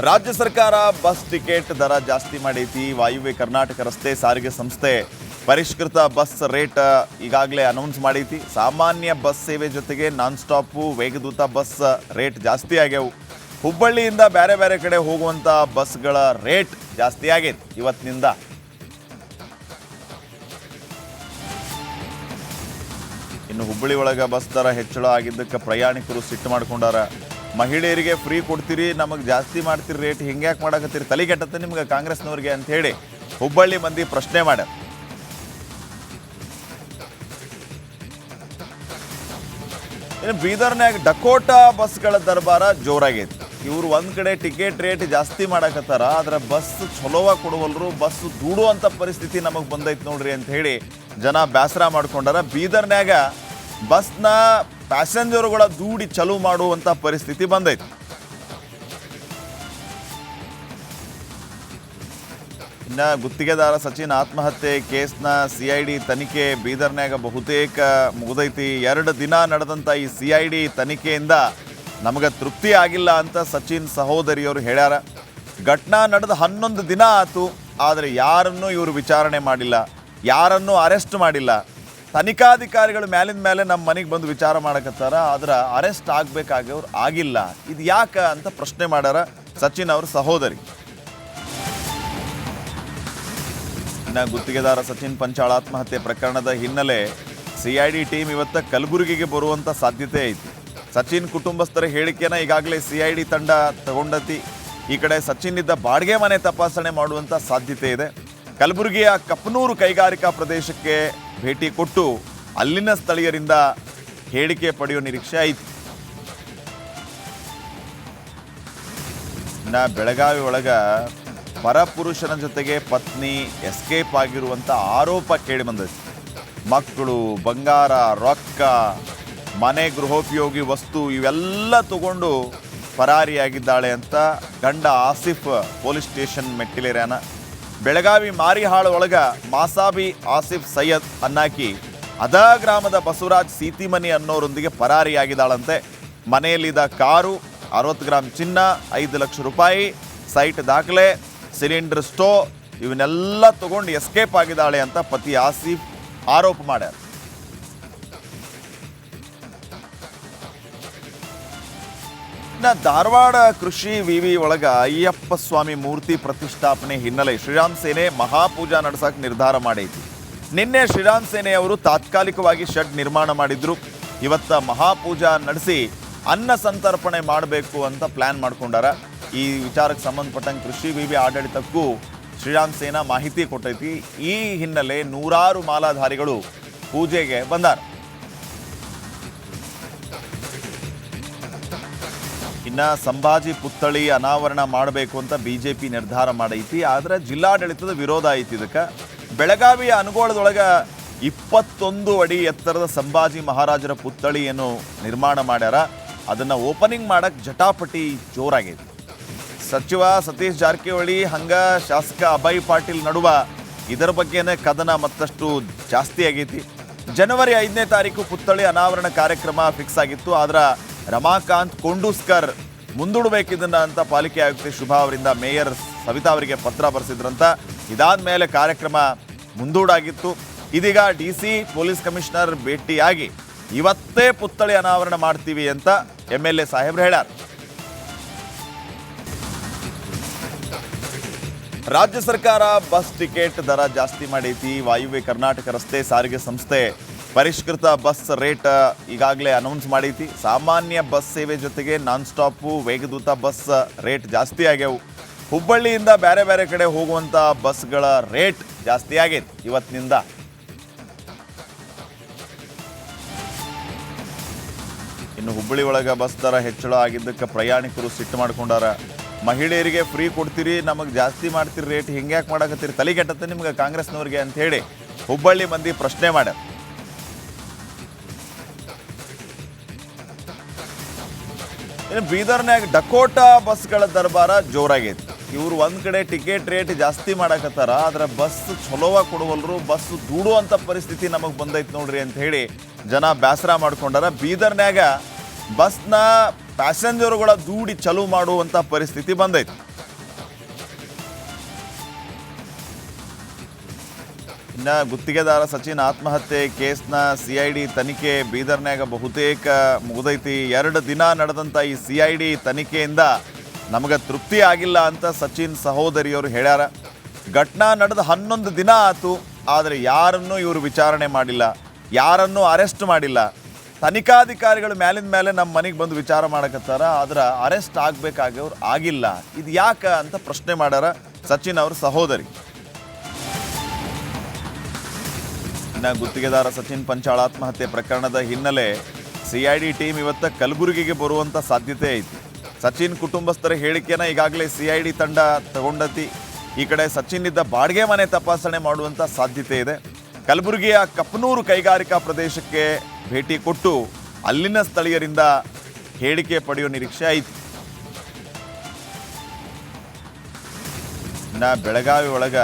ರಾಜ್ಯ ಸರ್ಕಾರ bus ticket ದರ ಜಾಸ್ತಿ ಮಾಡೈತಿ. ವಾಯುವ್ಯ ಕರ್ನಾಟಕ ರಸ್ತೆ ಸಾರಿಗೆ ಸಂಸ್ಥೆ ಪರಿಷ್ಕೃತ ಬಸ್ ರೇಟ್ ಈಗಾಗಲೇ ಅನೌನ್ಸ್ ಮಾಡೈತಿ. ಸಾಮಾನ್ಯ ಬಸ್ ಸೇವೆ ಜೊತೆಗೆ ನಾನ್ ಸ್ಟಾಪು ವೇಗದೂತ ಬಸ್ ರೇಟ್ ಜಾಸ್ತಿ ಆಗ್ಯಾವು. ಹುಬ್ಬಳ್ಳಿಯಿಂದ ಬೇರೆ ಬೇರೆ ಕಡೆ ಹೋಗುವಂಥ ಬಸ್ಗಳ ರೇಟ್ ಜಾಸ್ತಿ ಆಗೈತಿ ಇವತ್ತಿನಿಂದ. ಇನ್ನು ಹುಬ್ಬಳ್ಳಿ ಒಳಗೆ ಬಸ್ ದರ ಹೆಚ್ಚಳ ಆಗಿದ್ದಕ್ಕೆ ಪ್ರಯಾಣಿಕರು ಸಿಟ್ಟು ಮಾಡ್ಕೊಂಡಾರ. ಮಹಿಳೆಯರಿಗೆ ಫ್ರೀ ಕೊಡ್ತೀರಿ, ನಮಗೆ ಜಾಸ್ತಿ ಮಾಡ್ತೀರಿ ರೇಟ್, ಹಿಂಗ್ಯಾಕೆ ಮಾಡಕತ್ತೀರಿ, ತಲೆಗೆಟ್ಟತ್ತೆ ನಿಮ್ಗೆ ಕಾಂಗ್ರೆಸ್ನವ್ರಿಗೆ ಅಂತ ಹೇಳಿ ಹುಬ್ಬಳ್ಳಿ ಮಂದಿ ಪ್ರಶ್ನೆ ಮಾಡ್ಯಾರ. ಇನ್ನು ಬೀದರ್ನ್ಯಾಗ ಡಕೋಟಾ ಬಸ್ಗಳ ದರ್ಬಾರ ಜೋರಾಗೈತಿ. ಇವ್ರು ಒಂದು ಕಡೆ ಟಿಕೆಟ್ ರೇಟ್ ಜಾಸ್ತಿ ಮಾಡಕತ್ತಾರ, ಆದ್ರೆ ಬಸ್ ಚಲೋವಾಗಿ ಕೊಡುವಲ್ರು, ಬಸ್ ದೂಡುವಂಥ ಪರಿಸ್ಥಿತಿ ನಮಗೆ ಬಂದೈತಿ ನೋಡ್ರಿ ಅಂತ ಹೇಳಿ ಜನ ಬೇಸರ ಮಾಡ್ಕೊಂಡಾರ. ಬೀದರ್ನ್ಯಾಗ ಬಸ್ನ ಪ್ಯಾಸೆಂಜರ್ಗಳ ದೂಡಿ ಚಲೋ ಮಾಡುವಂಥ ಪರಿಸ್ಥಿತಿ ಬಂದೈತಿ. ಇನ್ನು ಗುತ್ತಿಗೆದಾರ ಸಚಿನ್ ಆತ್ಮಹತ್ಯೆ ಕೇಸ್ನ CID ತನಿಖೆ ಬೀದರ್ನ್ಯಾಗ ಬಹುತೇಕ ಮುಗಿದೈತಿ. 2 ದಿನ ನಡೆದಂಥ ಈ CID ತನಿಖೆಯಿಂದ ನಮಗೆ ತೃಪ್ತಿ ಆಗಿಲ್ಲ ಅಂತ ಸಚಿನ್ ಸಹೋದರಿಯವರು ಹೇಳ್ಯಾರ. ಘಟನಾ ನಡೆದ 11 ದಿನ ಆಯಿತು, ಆದರೆ ಯಾರನ್ನೂ ಇವರು ವಿಚಾರಣೆ ಮಾಡಿಲ್ಲ, ಯಾರನ್ನೂ ಅರೆಸ್ಟ್ ಮಾಡಿಲ್ಲ. ತನಿಖಾಧಿಕಾರಿಗಳು ಮೇಲಿಂದ ಮೇಲೆ ನಮ್ಮ ಮನೆಗೆ ಬಂದು ವಿಚಾರ ಮಾಡಕತ್ತಾರ, ಆದ್ರೆ ಅರೆಸ್ಟ್ ಆಗಬೇಕಾಗವ್ರು ಆಗಿಲ್ಲ. ಇದು ಯಾಕೆ ಅಂತ ಪ್ರಶ್ನೆ ಮಾಡ್ಯಾರ ಸಚಿನ್ ಅವ್ರ ಸಹೋದರಿ. ಇನ್ನು ಗುತ್ತಿಗೆದಾರ ಸಚಿನ್ ಪಂಚಾಳ್ ಆತ್ಮಹತ್ಯೆ ಪ್ರಕರಣದ ಹಿನ್ನೆಲೆ CID ಟೀಮ್ ಇವತ್ತು ಕಲಬುರಗಿಗೆ ಬರುವಂಥ ಸಾಧ್ಯತೆ ಐತಿ. ಸಚಿನ್ ಕುಟುಂಬಸ್ಥರ ಹೇಳಿಕೆನ ಈಗಾಗಲೇ CID ತಂಡ ತಗೊಂಡತಿ. ಈ ಕಡೆ ಸಚಿನ್ ಇದ್ದ ಬಾಡಿಗೆ ಮನೆ ತಪಾಸಣೆ ಮಾಡುವಂಥ ಸಾಧ್ಯತೆ ಇದೆ. ಕಲಬುರಗಿಯ ಕಪ್ಪನೂರು ಕೈಗಾರಿಕಾ ಪ್ರದೇಶಕ್ಕೆ ಭೇಟಿ ಕೊಟ್ಟು ಅಲ್ಲಿನ ಸ್ಥಳೀಯರಿಂದ ಹೇಳಿಕೆ ಪಡೆಯುವ ನಿರೀಕ್ಷೆ ಐತಿ. ಇನ್ನು ಬೆಳಗಾವಿ ಒಳಗ ಪರಪುರುಷನ ಜೊತೆಗೆ ಪತ್ನಿ ಎಸ್ಕೇಪ್ ಆಗಿರುವಂಥ ಆರೋಪ ಕೇಳಿ ಬಂದೈತಿ. ಮಕ್ಕಳು, ಬಂಗಾರ, ರೊಕ್ಕ, ಮನೆ, ಗೃಹೋಪಯೋಗಿ ವಸ್ತು ಇವೆಲ್ಲ ತಗೊಂಡು ಪರಾರಿಯಾಗಿದ್ದಾಳೆ ಅಂತ ಗಂಡ ಆಸಿಫ್ ಪೊಲೀಸ್ ಸ್ಟೇಷನ್ ಮೆಟ್ಟಿಲೇರ್ಯಾನ. ಬೆಳಗಾವಿ ಮಾರಿಹಾಳ ಒಳಗ ಮಾಸಾಬಿ ಆಸಿಫ್ ಸೈಯದ್ ಅನ್ನಾಕಿ ಅದ ಗ್ರಾಮದ ಬಸವರಾಜ್ ಸೀತಿಮನಿ ಅನ್ನೋರೊಂದಿಗೆ ಪರಾರಿಯಾಗಿದ್ದಾಳಂತೆ. ಮನೆಯಲ್ಲಿದ್ದ ಕಾರು, 60 ಗ್ರಾಂ ಚಿನ್ನ, 5 ಲಕ್ಷ ರೂಪಾಯಿ, ಸೈಟ್ ದಾಖಲೆ, ಸಿಲಿಂಡರ್ ಸ್ಟೋವ್ ಇವನ್ನೆಲ್ಲ ತಗೊಂಡು ಎಸ್ಕೇಪ್ ಆಗಿದ್ದಾಳೆ ಅಂತ ಪತಿ ಆಸಿಫ್ ಆರೋಪ ಮಾಡ್ಯಾರ. ಧಾರವಾಡ ಕೃಷಿ ವಿವಿ ಒಳಗ ಅಯ್ಯಪ್ಪ ಸ್ವಾಮಿ ಮೂರ್ತಿ ಪ್ರತಿಷ್ಠಾಪನೆ ಹಿನ್ನೆಲೆ ಶ್ರೀರಾಮ್ ಸೇನೆ ಮಹಾಪೂಜಾ ನಡೆಸಕ್ಕೆ ನಿರ್ಧಾರ ಮಾಡೈತಿ. ನಿನ್ನೆ ಶ್ರೀರಾಮ್ ಸೇನೆಯವರು ತಾತ್ಕಾಲಿಕವಾಗಿ ಶೆಡ್ ನಿರ್ಮಾಣ ಮಾಡಿದ್ರು. ಇವತ್ತ ಮಹಾಪೂಜಾ ನಡೆಸಿ ಅನ್ನ ಸಂತರ್ಪಣೆ ಮಾಡಬೇಕು ಅಂತ ಪ್ಲಾನ್ ಮಾಡ್ಕೊಂಡಾರ. ಈ ವಿಚಾರಕ್ಕೆ ಸಂಬಂಧಪಟ್ಟಂಗೆ ಕೃಷಿ ವಿವಿ ಆಡಳಿತಕ್ಕೂ ಶ್ರೀರಾಮ್ ಸೇನಾ ಮಾಹಿತಿ ಕೊಟ್ಟೈತಿ. ಈ ಹಿನ್ನೆಲೆ ನೂರಾರು ಮಾಲಾಧಾರಿಗಳು ಪೂಜೆಗೆ ಬಂದಾರ. ಇನ್ನು ಸಂಭಾಜಿ ಪುತ್ಥಳಿ ಅನಾವರಣ ಮಾಡಬೇಕು ಅಂತ BJP ನಿರ್ಧಾರ ಮಾಡೈತಿ, ಆದರೆ ಜಿಲ್ಲಾಡಳಿತದ ವಿರೋಧ ಐತಿ. ಇದಕ್ಕೆ ಬೆಳಗಾವಿಯ ಅನಗೋಳದೊಳಗೆ 21 ಅಡಿ ಎತ್ತರದ ಸಂಭಾಜಿ ಮಹಾರಾಜರ ಪುತ್ಥಳಿಯನ್ನು ನಿರ್ಮಾಣ ಮಾಡ್ಯಾರ. ಅದನ್ನು ಓಪನಿಂಗ್ ಮಾಡಕ್ಕೆ ಜಟಾಪಟಿ ಜೋರಾಗೈತಿ. ಸಚಿವ ಸತೀಶ್ ಜಾರಕಿಹೊಳಿ ಹಂಗ ಶಾಸಕ ಅಭಯ್ ಪಾಟೀಲ್ ನಡುವ ಇದರ ಬಗ್ಗೆನೇ ಕದನ ಮತ್ತಷ್ಟು ಜಾಸ್ತಿ ಆಗೈತಿ. ಜನವರಿ 5ನೇ ತಾರೀಕು ಪುತ್ಥಳಿ ಅನಾವರಣ ಕಾರ್ಯಕ್ರಮ ಫಿಕ್ಸ್ ಆಗಿತ್ತು, ಆದ್ರೆ ರಮಾಕಾಂತ್ ಕೊಂಡೂಸ್ಕರ್ ಮುಂದೂಡಬೇಕಿದ್ದನ್ನ ಅಂತ ಪಾಲಿಕೆ ಆಯುಕ್ತೆ ಶುಭಾ ಅವರಿಂದ ಮೇಯರ್ ಸವಿತಾ ಅವರಿಗೆ ಪತ್ರ ಬರೆಸಿದ್ರಂತ. ಇದಾದ ಮೇಲೆ ಕಾರ್ಯಕ್ರಮ ಮುಂದೂಡಾಗಿತ್ತು. ಇದೀಗ DC ಪೊಲೀಸ್ ಕಮಿಷನರ್ ಭೇಟಿಯಾಗಿ ಇವತ್ತೇ ಪುತ್ಥಳಿ ಅನಾವರಣ ಮಾಡ್ತೀವಿ ಅಂತ MLA ಸಾಹೇಬ್ರು ಹೇಳ್ಯಾರ. ರಾಜ್ಯ ಸರ್ಕಾರ ಬಸ್ ಟಿಕೆಟ್ ದರ ಜಾಸ್ತಿ ಮಾಡೈತಿ. ವಾಯುವ್ಯ ಕರ್ನಾಟಕ ರಸ್ತೆ ಸಾರಿಗೆ ಸಂಸ್ಥೆ ಪರಿಷ್ಕೃತ ಬಸ್ ರೇಟ್ ಈಗಾಗಲೇ ಅನೌನ್ಸ್ ಮಾಡೈತಿ. ಸಾಮಾನ್ಯ ಬಸ್ ಸೇವೆ ಜೊತೆಗೆ ನಾನ್ ಸ್ಟಾಪು ವೇಗದೂತ ಬಸ್ ರೇಟ್ ಜಾಸ್ತಿ ಆಗ್ಯಾವು. ಹುಬ್ಬಳ್ಳಿಯಿಂದ ಬೇರೆ ಬೇರೆ ಕಡೆ ಹೋಗುವಂಥ ಬಸ್ಗಳ ರೇಟ್ ಜಾಸ್ತಿ ಆಗೈತಿ ಇವತ್ತಿನಿಂದ. ಇನ್ನು ಹುಬ್ಬಳ್ಳಿ ಒಳಗೆ ಬಸ್ ದರ ಹೆಚ್ಚಳ ಆಗಿದ್ದಕ್ಕೆ ಪ್ರಯಾಣಿಕರು ಸಿಟ್ಟು ಮಾಡ್ಕೊಂಡಾರ. ಮಹಿಳೆಯರಿಗೆ ಫ್ರೀ ಕೊಡ್ತೀರಿ, ನಮಗೆ ಜಾಸ್ತಿ ಮಾಡ್ತೀರಿ ರೇಟ್, ಹಿಂಗ್ಯಾಕೆ ಮಾಡಕತ್ತೀರಿ, ತಲೆಗೆಟ್ಟತ್ತೆ ನಿಮ್ಗೆ ಕಾಂಗ್ರೆಸ್ನವ್ರಿಗೆ ಅಂತ ಹೇಳಿ ಹುಬ್ಬಳ್ಳಿ ಮಂದಿ ಪ್ರಶ್ನೆ ಮಾಡ್ಯಾರ. ಇನ್ನು ಬೀದರ್ನ್ಯಾಗ ಡಕೋಟಾ ಬಸ್ಗಳ ದರ್ಬಾರ ಜೋರಾಗೈತಿ. ಇವ್ರು ಒಂದು ಕಡೆ ಟಿಕೆಟ್ ರೇಟ್ ಜಾಸ್ತಿ ಮಾಡಕತ್ತಾರ, ಆದ್ರೆ ಬಸ್ ಚಲೋವಾಗಿ ಕೊಡುವಲ್ರು, ಬಸ್ ದೂಡುವಂಥ ಪರಿಸ್ಥಿತಿ ನಮಗೆ ಬಂದೈತಿ ನೋಡ್ರಿ ಅಂತ ಹೇಳಿ ಜನ ಬೇಸರ ಮಾಡ್ಕೊಂಡಾರ. ಬೀದರ್ನ್ಯಾಗ ಬಸ್ನ ಪ್ಯಾಸೆಂಜರುಗಳ ದೂಡಿ ಚಲು ಮಾಡುವಂಥ ಪರಿಸ್ಥಿತಿ ಬಂದೈತಿ. ಇನ್ನು ಗುತ್ತಿಗೆದಾರ ಸಚಿನ್ ಆತ್ಮಹತ್ಯೆ ಕೇಸ್ನ CID ತನಿಖೆ ಬೀದರ್ನ್ಯಾಗ ಬಹುತೇಕ ಮುಗಿದೈತಿ. 2 ದಿನ ನಡೆದಂಥ ಈ CID ತನಿಖೆಯಿಂದ ನಮಗೆ ತೃಪ್ತಿ ಆಗಿಲ್ಲ ಅಂತ ಸಚಿನ್ ಸಹೋದರಿಯವರು ಹೇಳ್ಯಾರ. ಘಟನಾ ನಡೆದ 11 ದಿನ ಆಯಿತು, ಆದರೆ ಯಾರನ್ನೂ ಇವರು ವಿಚಾರಣೆ ಮಾಡಿಲ್ಲ, ಯಾರನ್ನೂ ಅರೆಸ್ಟ್ ಮಾಡಿಲ್ಲ. ತನಿಖಾಧಿಕಾರಿಗಳು ಮೇಲಿಂದ ಮೇಲೆ ನಮ್ಮ ಮನೆಗೆ ಬಂದು ವಿಚಾರ ಮಾಡಕತ್ತಾರ, ಆದ್ರೆ ಅರೆಸ್ಟ್ ಆಗಬೇಕಾಗವ್ರು ಆಗಿಲ್ಲ. ಇದು ಯಾಕೆ ಅಂತ ಪ್ರಶ್ನೆ ಮಾಡ್ಯಾರ ಸಚಿನ್ ಅವ್ರ ಸಹೋದರಿ. ಇನ್ನು ಗುತ್ತಿಗೆದಾರ ಸಚಿನ್ ಪಂಚಾಳ್ ಆತ್ಮಹತ್ಯೆ ಪ್ರಕರಣದ ಹಿನ್ನೆಲೆ CID ಟೀಮ್ ಇವತ್ತು ಕಲಬುರಗಿಗೆ ಬರುವಂಥ ಸಾಧ್ಯತೆ ಐತಿ. ಸಚಿನ್ ಕುಟುಂಬಸ್ಥರ ಹೇಳಿಕೆನ ಈಗಾಗಲೇ CID ತಂಡ ತಗೊಂಡತಿ. ಈ ಕಡೆ ಸಚಿನ್ ಇದ್ದ ಬಾಡಿಗೆ ಮನೆ ತಪಾಸಣೆ ಮಾಡುವಂಥ ಸಾಧ್ಯತೆ ಇದೆ. ಕಲಬುರಗಿಯ ಕಪ್ಪನೂರು ಕೈಗಾರಿಕಾ ಪ್ರದೇಶಕ್ಕೆ ಭೇಟಿ ಕೊಟ್ಟು ಅಲ್ಲಿನ ಸ್ಥಳೀಯರಿಂದ ಹೇಳಿಕೆ ಪಡೆಯುವ ನಿರೀಕ್ಷೆ ಐತಿ. ಇನ್ನು ಬೆಳಗಾವಿ ಒಳಗ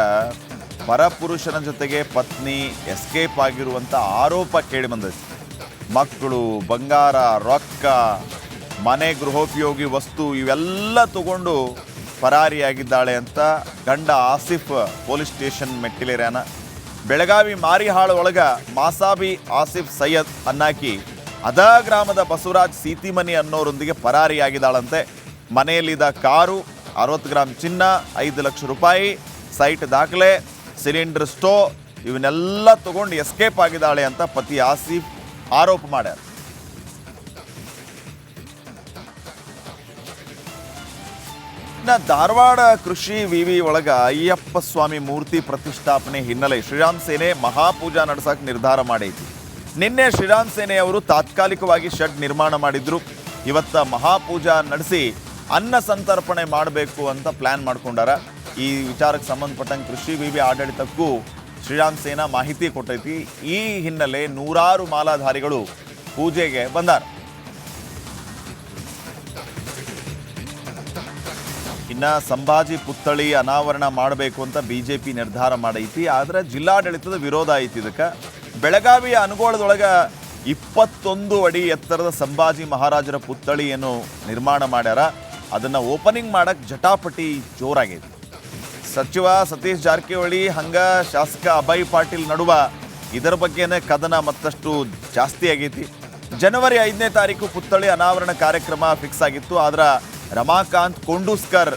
ಪರಪುರುಷನ ಜೊತೆಗೆ ಪತ್ನಿ ಎಸ್ಕೇಪ್ ಆಗಿರುವಂಥ ಆರೋಪ ಕೇಳಿ ಬಂದೈತಿ. ಮಕ್ಕಳು, ಬಂಗಾರ, ರೊಕ್ಕ, ಮನೆ ಗೃಹೋಪಯೋಗಿ ವಸ್ತು ಇವೆಲ್ಲ ತಗೊಂಡು ಪರಾರಿಯಾಗಿದ್ದಾಳೆ ಅಂತ ಗಂಡ ಆಸಿಫ್ ಪೊಲೀಸ್ ಸ್ಟೇಷನ್ ಮೆಟ್ಟಿಲೇರ್ಯಾನ. ಬೆಳಗಾವಿ ಮಾರಿಹಾಳ ಒಳಗ ಮಾಸಾಬಿ ಆಸಿಫ್ ಸೈಯದ್ ಅನ್ನಾಕಿ ಅದ ಗ್ರಾಮದ ಬಸವರಾಜ್ ಸೀತಿಮನಿ ಅನ್ನೋರೊಂದಿಗೆ ಪರಾರಿಯಾಗಿದ್ದಾಳಂತೆ. ಮನೆಯಲ್ಲಿದ್ದ ಕಾರು, 60 ಗ್ರಾಂ ಚಿನ್ನ, 5 ಲಕ್ಷ ರೂಪಾಯಿ, ಸೈಟ್ ದಾಖಲೆ, ಸಿಲಿಂಡರ್ ಸ್ಟೋವ್ ಇವನ್ನೆಲ್ಲ ತಗೊಂಡು ಎಸ್ಕೇಪ್ ಆಗಿದ್ದಾಳೆ ಅಂತ ಪತಿ ಆಸಿಫ್ ಆರೋಪ ಮಾಡ್ಯಾರ. ಇನ್ನು ಧಾರವಾಡ ಕೃಷಿ ವಿವಿ ಒಳಗ ಅಯ್ಯಪ್ಪ ಸ್ವಾಮಿ ಮೂರ್ತಿ ಪ್ರತಿಷ್ಠಾಪನೆ ಹಿನ್ನೆಲೆ ಶ್ರೀರಾಮ್ ಸೇನೆ ಮಹಾಪೂಜಾ ನಡೆಸಕ್ಕೆ ನಿರ್ಧಾರ ಮಾಡೈತಿ. ನಿನ್ನೆ ಶ್ರೀರಾಮ್ ಸೇನೆ ಅವರು ತಾತ್ಕಾಲಿಕವಾಗಿ ಶೆಡ್ ನಿರ್ಮಾಣ ಮಾಡಿದ್ರು. ಇವತ್ತ ಮಹಾಪೂಜಾ ನಡೆಸಿ ಅನ್ನ ಸಂತರ್ಪಣೆ ಮಾಡಬೇಕು ಅಂತ ಪ್ಲಾನ್ ಮಾಡ್ಕೊಂಡಾರ. ಈ ವಿಚಾರಕ್ಕೆ ಸಂಬಂಧಪಟ್ಟಂಗೆ ಕೃಷಿ ವಿವಿ ಆಡಳಿತಕ್ಕೂ ಶ್ರೀರಾಮ್ ಸೇನಾ ಮಾಹಿತಿ ಕೊಟ್ಟೈತಿ. ಈ ಹಿನ್ನೆಲೆ ನೂರಾರು ಮಾಲಾಧಾರಿಗಳು ಪೂಜೆಗೆ ಬಂದಾರ. ಇನ್ನು ಸಂಭಾಜಿ ಪುತ್ಥಳಿ ಅನಾವರಣ ಮಾಡಬೇಕು ಅಂತ BJP ನಿರ್ಧಾರ ಮಾಡೈತಿ. ಆದರೆ ಜಿಲ್ಲಾಡಳಿತದ ವಿರೋಧ ಐತಿ. ಇದಕ್ಕೆ ಬೆಳಗಾವಿಯ ಅನಗೋಳದೊಳಗೆ 21 ಅಡಿ ಎತ್ತರದ ಸಂಭಾಜಿ ಮಹಾರಾಜರ ಪುತ್ಥಳಿಯನ್ನು ನಿರ್ಮಾಣ ಮಾಡ್ಯಾರ. ಅದನ್ನು ಓಪನಿಂಗ್ ಮಾಡಕ್ಕೆ ಜಟಾಪಟಿ ಜೋರಾಗೈತಿ. ಸಚಿವ ಸತೀಶ್ ಜಾರಕಿಹೊಳಿ ಹಂಗ ಶಾಸಕ ಅಭಯ್ ಪಾಟೀಲ್ ನಡುವ ಇದರ ಬಗ್ಗೆನೇ ಕದನ ಮತ್ತಷ್ಟು ಜಾಸ್ತಿ ಆಗೈತಿ. ಜನವರಿ 5ನೇ ತಾರೀಕು ಪುತ್ಥಳಿ ಅನಾವರಣ ಕಾರ್ಯಕ್ರಮ ಫಿಕ್ಸ್ ಆಗಿತ್ತು. ಆದ್ರೆ ರಮಾಕಾಂತ್ ಕೊಂಡೂಸ್ಕರ್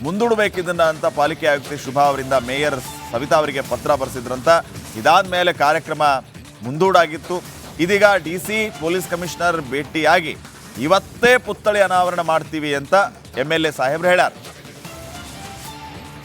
ಮುಂದೂಡಬೇಕಿದ್ದನ್ನ ಅಂತ ಪಾಲಿಕೆ ಆಯುಕ್ತೆ ಶುಭಾ ಅವರಿಂದ ಮೇಯರ್ ಸವಿತಾ ಅವರಿಗೆ ಪತ್ರ ಬರೆಸಿದ್ರಂತ. ಇದಾದ ಮೇಲೆ ಕಾರ್ಯಕ್ರಮ ಮುಂದೂಡಾಗಿತ್ತು. ಇದೀಗ DC ಪೊಲೀಸ್ ಕಮಿಷನರ್ ಭೇಟಿಯಾಗಿ ಇವತ್ತೇ ಪುತ್ಥಳಿ ಅನಾವರಣ ಮಾಡ್ತೀವಿ ಅಂತ MLA ಸಾಹೇಬ್ರು ಹೇಳ್ಯಾರ.